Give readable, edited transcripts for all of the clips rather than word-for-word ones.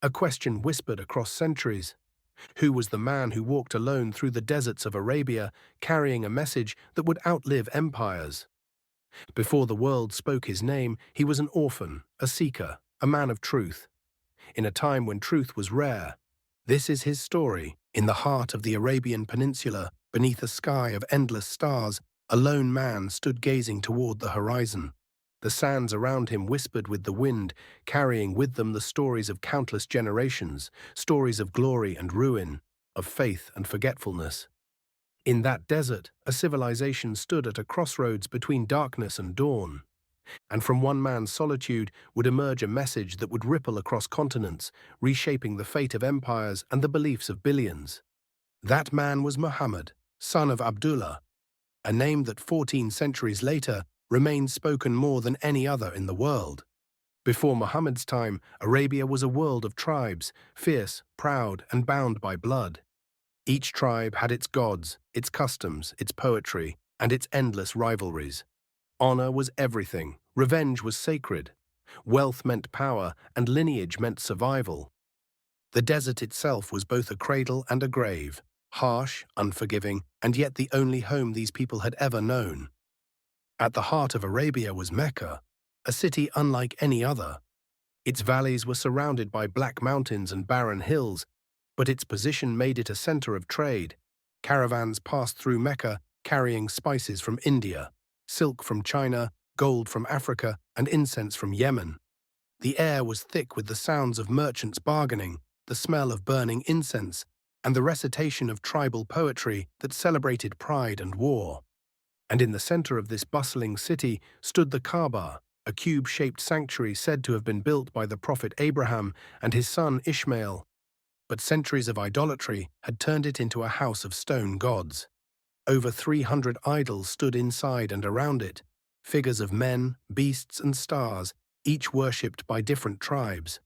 A question whispered across centuries. Who was the man who walked alone through the deserts of Arabia, carrying a message that would outlive empires? Before the world spoke his name, he was an orphan, a seeker, a man of truth. In a time when truth was rare, this is his story. In the heart of the Arabian Peninsula, beneath a sky of endless stars, a lone man stood gazing toward the horizon. The sands around him whispered with the wind, carrying with them the stories of countless generations, stories of glory and ruin, of faith and forgetfulness. In that desert, a civilization stood at a crossroads between darkness and dawn. And from one man's solitude would emerge a message that would ripple across continents, reshaping the fate of empires and the beliefs of billions. That man was Muhammad, son of Abdullah, a name that 14 centuries later remains spoken more than any other in the world. Before Muhammad's time, Arabia was a world of tribes, fierce, proud, and bound by blood. Each tribe had its gods, its customs, its poetry, and its endless rivalries. Honor was everything, revenge was sacred. Wealth meant power, and lineage meant survival. The desert itself was both a cradle and a grave, harsh, unforgiving, and yet the only home these people had ever known. At the heart of Arabia was Mecca, a city unlike any other. Its valleys were surrounded by black mountains and barren hills, but its position made it a center of trade. Caravans passed through Mecca carrying spices from India, silk from China, gold from Africa, and incense from Yemen. The air was thick with the sounds of merchants bargaining, the smell of burning incense, and the recitation of tribal poetry that celebrated pride and war. And in the center of this bustling city stood the Kaaba, a cube-shaped sanctuary said to have been built by the prophet Abraham and his son Ishmael. But centuries of idolatry had turned it into a house of stone gods. Over 300 idols stood inside and around it, figures of men, beasts, and stars, each worshipped by different tribes.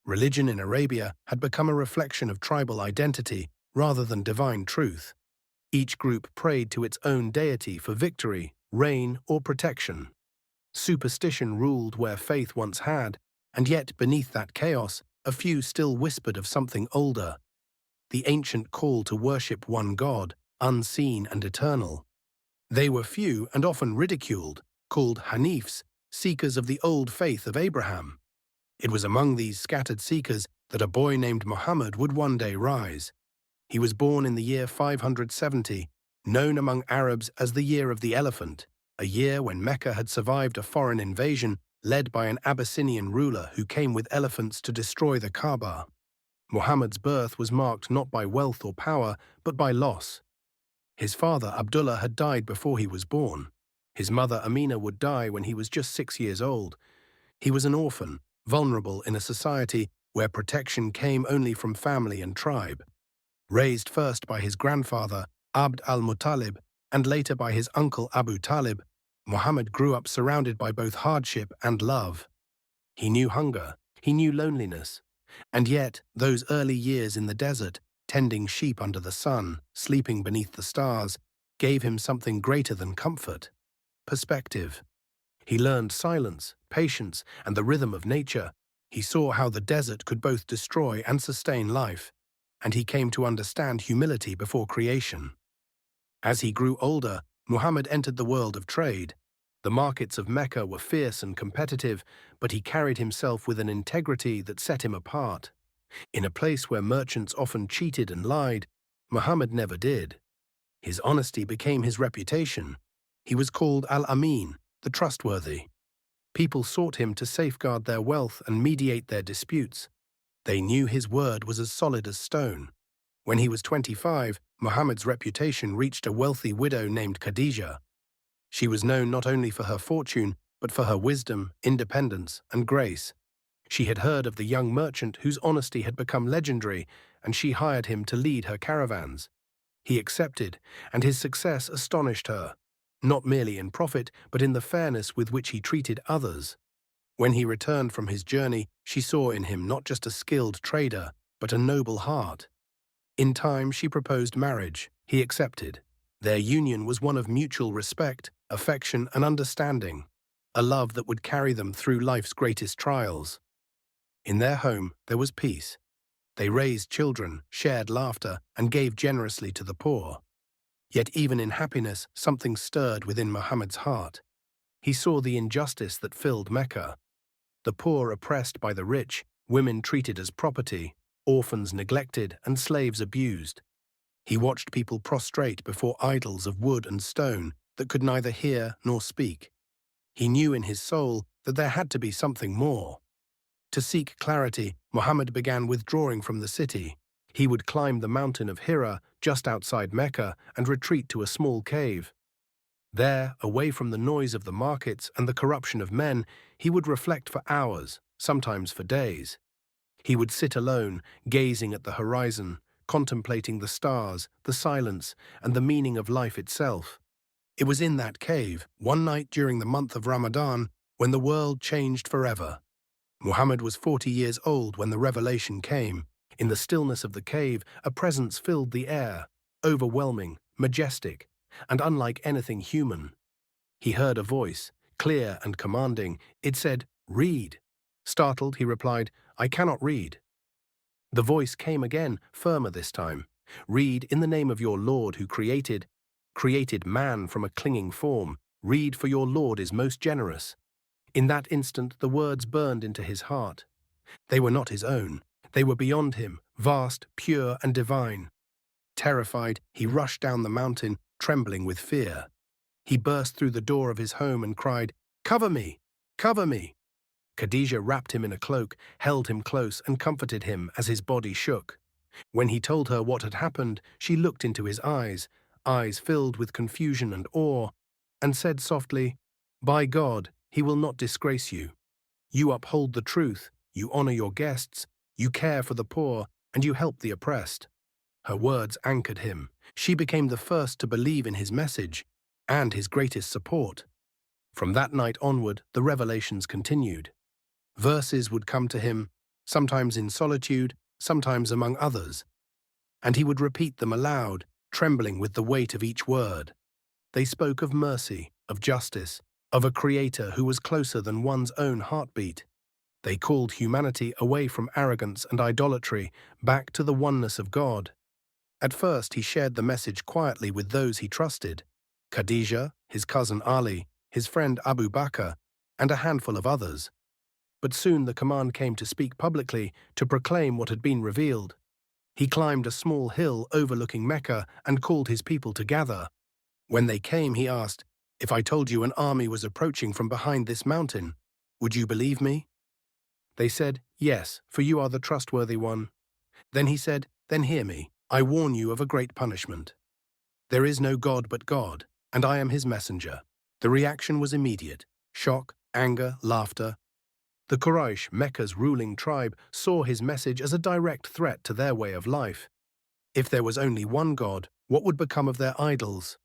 Religion in Arabia had become a reflection of tribal identity rather than divine truth. Each group prayed to its own deity for victory, rain, or protection. Superstition ruled where faith once had, and yet beneath that chaos, a few still whispered of something older, the ancient call to worship one God, unseen and eternal. They were few and often ridiculed, called Hanifs, seekers of the old faith of Abraham. It was among these scattered seekers that a boy named Muhammad would one day rise. He was born in the year 570, known among Arabs as the Year of the Elephant, a year when Mecca had survived a foreign invasion led by an Abyssinian ruler who came with elephants to destroy the Kaaba. Muhammad's birth was marked not by wealth or power, but by loss. His father, Abdullah, had died before he was born. His mother, Amina, would die when he was just 6 years old. He was an orphan, vulnerable in a society where protection came only from family and tribe. Raised first by his grandfather, Abd al-Muttalib, and later by his uncle Abu Talib, Muhammad grew up surrounded by both hardship and love. He knew hunger, he knew loneliness, and yet those early years in the desert, tending sheep under the sun, sleeping beneath the stars, gave him something greater than comfort: perspective. He learned silence, patience, and the rhythm of nature. He saw how the desert could both destroy and sustain life, and he came to understand humility before creation. As he grew older, Muhammad entered the world of trade. The markets of Mecca were fierce and competitive, but he carried himself with an integrity that set him apart. In a place where merchants often cheated and lied, Muhammad never did. His honesty became his reputation. He was called Al-Amin, the trustworthy. People sought him to safeguard their wealth and mediate their disputes. They knew his word was as solid as stone. When he was 25, Muhammad's reputation reached a wealthy widow named Khadija. She was known not only for her fortune, but for her wisdom, independence, and grace. She had heard of the young merchant whose honesty had become legendary, and she hired him to lead her caravans. He accepted, and his success astonished her, not merely in profit, but in the fairness with which he treated others. When he returned from his journey, she saw in him not just a skilled trader, but a noble heart. In time, she proposed marriage. He accepted. Their union was one of mutual respect, affection, and understanding, a love that would carry them through life's greatest trials. In their home, there was peace. They raised children, shared laughter, and gave generously to the poor. Yet even in happiness, something stirred within Muhammad's heart. He saw the injustice that filled Mecca. The poor oppressed by the rich, women treated as property, orphans neglected, and slaves abused. He watched people prostrate before idols of wood and stone that could neither hear nor speak. He knew in his soul that there had to be something more. To seek clarity, Muhammad began withdrawing from the city. He would climb the mountain of Hijra just outside Mecca and retreat to a small cave. There, away from the noise of the markets and the corruption of men, he would reflect for hours, sometimes for days. He would sit alone, gazing at the horizon, contemplating the stars, the silence, and the meaning of life itself. It was in that cave, one night during the month of Ramadan, when the world changed forever. Muhammad was 40 years old when the revelation came. In the stillness of the cave, a presence filled the air, overwhelming, majestic, and unlike anything human. He heard a voice, clear and commanding. It said, "Read." Startled, he replied, "I cannot read." The voice came again, firmer this time. "Read in the name of your Lord who created man from a clinging form. Read, for your Lord is most generous." In that instant, the words burned into his heart. They were not his own. They were beyond him, vast, pure, and divine. Terrified, he rushed down the mountain, trembling with fear. He burst through the door of his home and cried, "Cover me! Cover me!" Khadija wrapped him in a cloak, held him close, and comforted him as his body shook. When he told her what had happened, she looked into his eyes filled with confusion and awe, and said softly, "By God, he will not disgrace you. You uphold the truth, you honor your guests, you care for the poor, and you help the oppressed." Her words anchored him. She became the first to believe in his message, and his greatest support. From that night onward, the revelations continued. Verses would come to him, sometimes in solitude, sometimes among others, and he would repeat them aloud, trembling with the weight of each word. They spoke of mercy, of justice, of a creator who was closer than one's own heartbeat. They called humanity away from arrogance and idolatry, back to the oneness of God. At first, he shared the message quietly with those he trusted: Khadija, his cousin Ali, his friend Abu Bakr, and a handful of others. But soon the command came to speak publicly, to proclaim what had been revealed. He climbed a small hill overlooking Mecca and called his people to gather. When they came, he asked, "If I told you an army was approaching from behind this mountain, would you believe me?" They said, "Yes, for you are the trustworthy one." Then he said, "Then hear me. I warn you of a great punishment. There is no God but God, and I am his messenger." The reaction was immediate: shock, anger, laughter. The Quraysh, Mecca's ruling tribe, saw his message as a direct threat to their way of life. If there was only one God, what would become of their idols?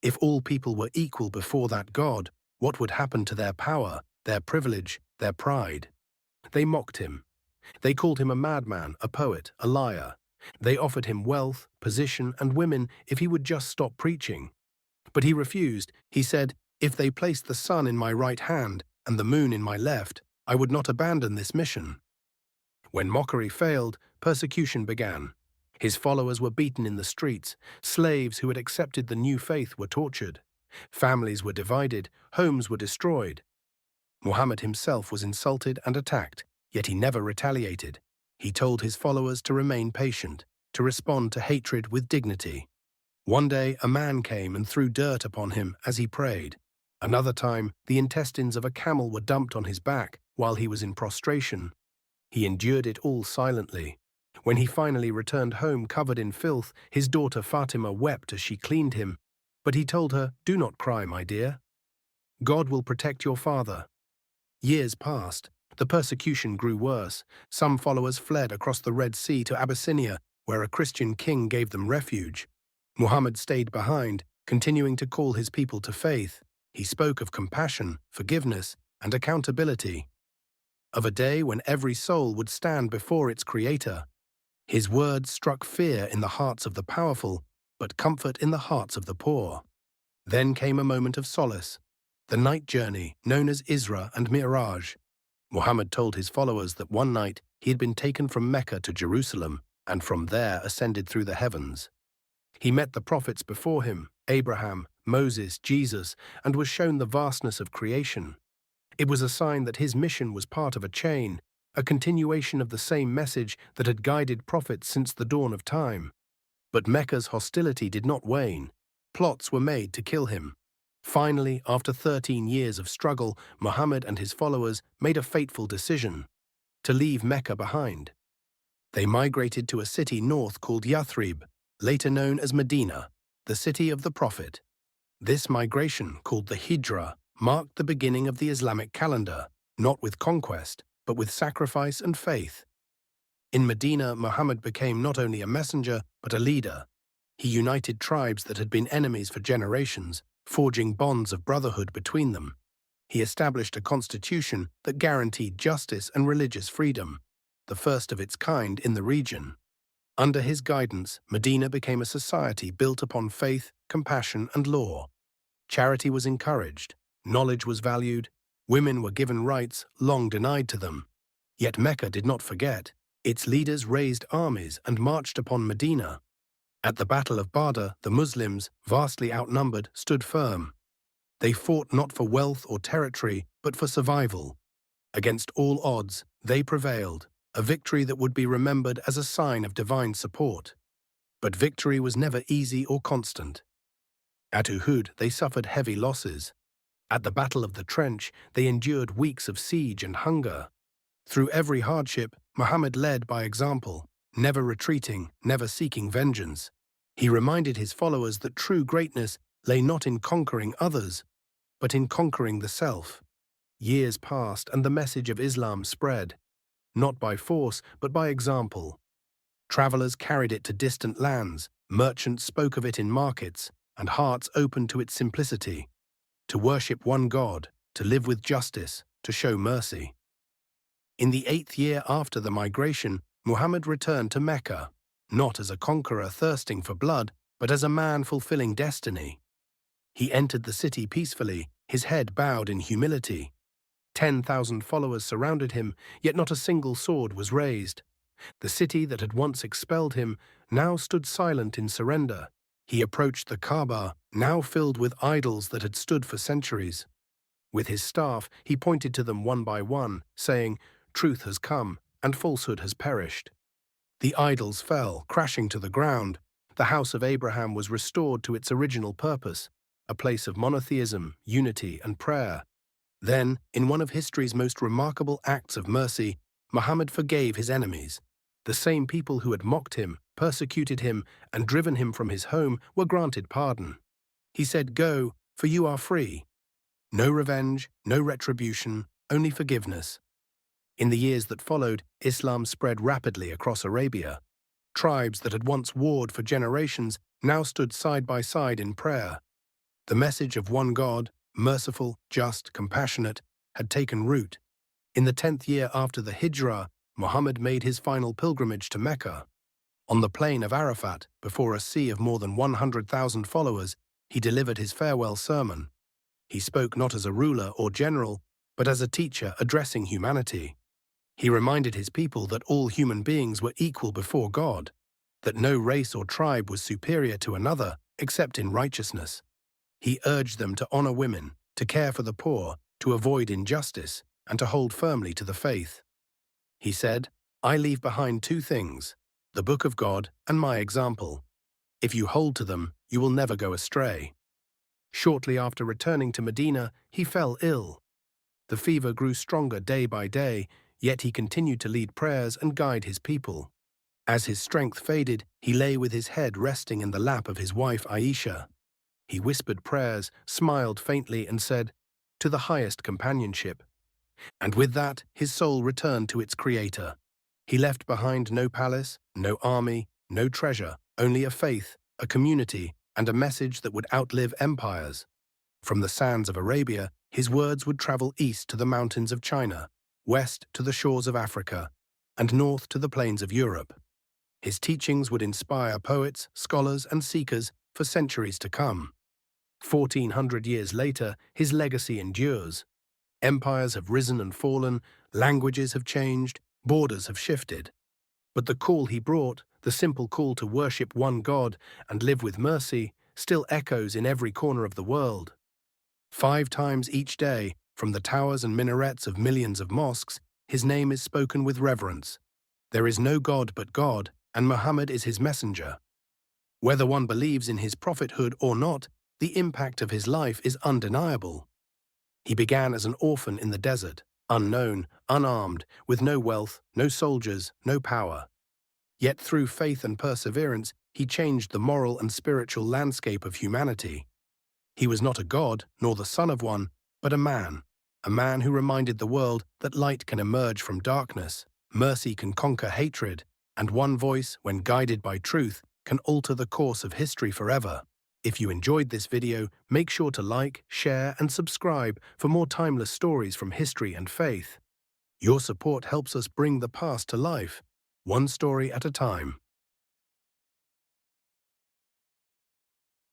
If all people were equal before that God, what would happen to their power, their privilege, their pride? They mocked him. They called him a madman, a poet, a liar. They offered him wealth, position, and women if he would just stop preaching. But he refused. He said, "If they placed the sun in my right hand and the moon in my left, I would not abandon this mission." When mockery failed, persecution began. His followers were beaten in the streets. Slaves who had accepted the new faith were tortured. Families were divided. Homes were destroyed. Muhammad himself was insulted and attacked, yet he never retaliated. He told his followers to remain patient, to respond to hatred with dignity. One day, a man came and threw dirt upon him as he prayed. Another time, the intestines of a camel were dumped on his back while he was in prostration. He endured it all silently. When he finally returned home covered in filth, his daughter Fatima wept as she cleaned him. But he told her, "Do not cry, my dear. God will protect your father." Years passed. The persecution grew worse. Some followers fled across the Red Sea to Abyssinia, where a Christian king gave them refuge. Muhammad stayed behind, continuing to call his people to faith. He spoke of compassion, forgiveness, and accountability. Of a day when every soul would stand before its Creator. His words struck fear in the hearts of the powerful, but comfort in the hearts of the poor. Then came a moment of solace, the night journey known as Isra and Mi'raj. Muhammad told his followers that one night he had been taken from Mecca to Jerusalem and from there ascended through the heavens. He met the prophets before him, Abraham, Moses, Jesus, and was shown the vastness of creation. It was a sign that his mission was part of a chain, a continuation of the same message that had guided prophets since the dawn of time. But Mecca's hostility did not wane. Plots were made to kill him. Finally, after 13 years of struggle, Muhammad and his followers made a fateful decision: to leave Mecca behind. They migrated to a city north called Yathrib, later known as Medina, the city of the Prophet. This migration, called the Hijra, marked the beginning of the Islamic calendar, not with conquest, but with sacrifice and faith. In Medina, Muhammad became not only a messenger, but a leader. He united tribes that had been enemies for generations, forging bonds of brotherhood between them. He established a constitution that guaranteed justice and religious freedom, the first of its kind in the region. Under his guidance, Medina became a society built upon faith, compassion, and law. Charity was encouraged, knowledge was valued, women were given rights long denied to them. Yet Mecca did not forget. Its leaders raised armies and marched upon Medina. At the Battle of Badr, the Muslims, vastly outnumbered, stood firm. They fought not for wealth or territory, but for survival. Against all odds, they prevailed, a victory that would be remembered as a sign of divine support. But victory was never easy or constant. At Uhud, they suffered heavy losses. At the Battle of the Trench, they endured weeks of siege and hunger. Through every hardship, Muhammad led by example, never retreating, never seeking vengeance. He reminded his followers that true greatness lay not in conquering others, but in conquering the self. Years passed and the message of Islam spread, not by force, but by example. Travelers carried it to distant lands, merchants spoke of it in markets, and hearts opened to its simplicity. To worship one God, to live with justice, to show mercy. In the 8th year after the migration, Muhammad returned to Mecca, not as a conqueror thirsting for blood, but as a man fulfilling destiny. He entered the city peacefully, his head bowed in humility. 10,000 followers surrounded him, yet not a single sword was raised. The city that had once expelled him now stood silent in surrender. He approached the Kaaba, now filled with idols that had stood for centuries. With his staff, he pointed to them one by one, saying, "Truth has come, and falsehood has perished." The idols fell, crashing to the ground. The house of Abraham was restored to its original purpose, a place of monotheism, unity, and prayer. Then, in one of history's most remarkable acts of mercy, Muhammad forgave his enemies. The same people who had mocked him, persecuted him, and driven him from his home were granted pardon. He said, "Go, for you are free." No revenge, no retribution, only forgiveness. In the years that followed, Islam spread rapidly across Arabia. Tribes that had once warred for generations now stood side by side in prayer. The message of one God, merciful, just, compassionate, had taken root. In the 10th year after the Hijra, Muhammad made his final pilgrimage to Mecca. On the plain of Arafat, before a sea of more than 100,000 followers, he delivered his farewell sermon. He spoke not as a ruler or general, but as a teacher addressing humanity. He reminded his people that all human beings were equal before God, that no race or tribe was superior to another except in righteousness. He urged them to honor women, to care for the poor, to avoid injustice, and to hold firmly to the faith. He said, "I leave behind two things, the Book of God and my example. If you hold to them, you will never go astray." Shortly after returning to Medina, he fell ill. The fever grew stronger day by day, yet he continued to lead prayers and guide his people. As his strength faded, he lay with his head resting in the lap of his wife Aisha. He whispered prayers, smiled faintly, and said, "To the highest companionship." And with that, his soul returned to its creator. He left behind no palace, no army, no treasure, only a faith, a community, and a message that would outlive empires. From the sands of Arabia, his words would travel east to the mountains of China, west to the shores of Africa, and north to the plains of Europe. His teachings would inspire poets, scholars, and seekers for centuries to come. 1400 years later, his legacy endures. Empires have risen and fallen, languages have changed, borders have shifted. But the call he brought, the simple call to worship one God and live with mercy, still echoes in every corner of the world. 5 times each day, from the towers and minarets of millions of mosques, his name is spoken with reverence. There is no God but God, and Muhammad is his messenger. Whether one believes in his prophethood or not, the impact of his life is undeniable. He began as an orphan in the desert, unknown, unarmed, with no wealth, no soldiers, no power. Yet through faith and perseverance, he changed the moral and spiritual landscape of humanity. He was not a god, nor the son of one, but a man who reminded the world that light can emerge from darkness, mercy can conquer hatred, and one voice, when guided by truth, can alter the course of history forever. If you enjoyed this video, make sure to like, share, and subscribe for more timeless stories from history and faith. Your support helps us bring the past to life, one story at a time.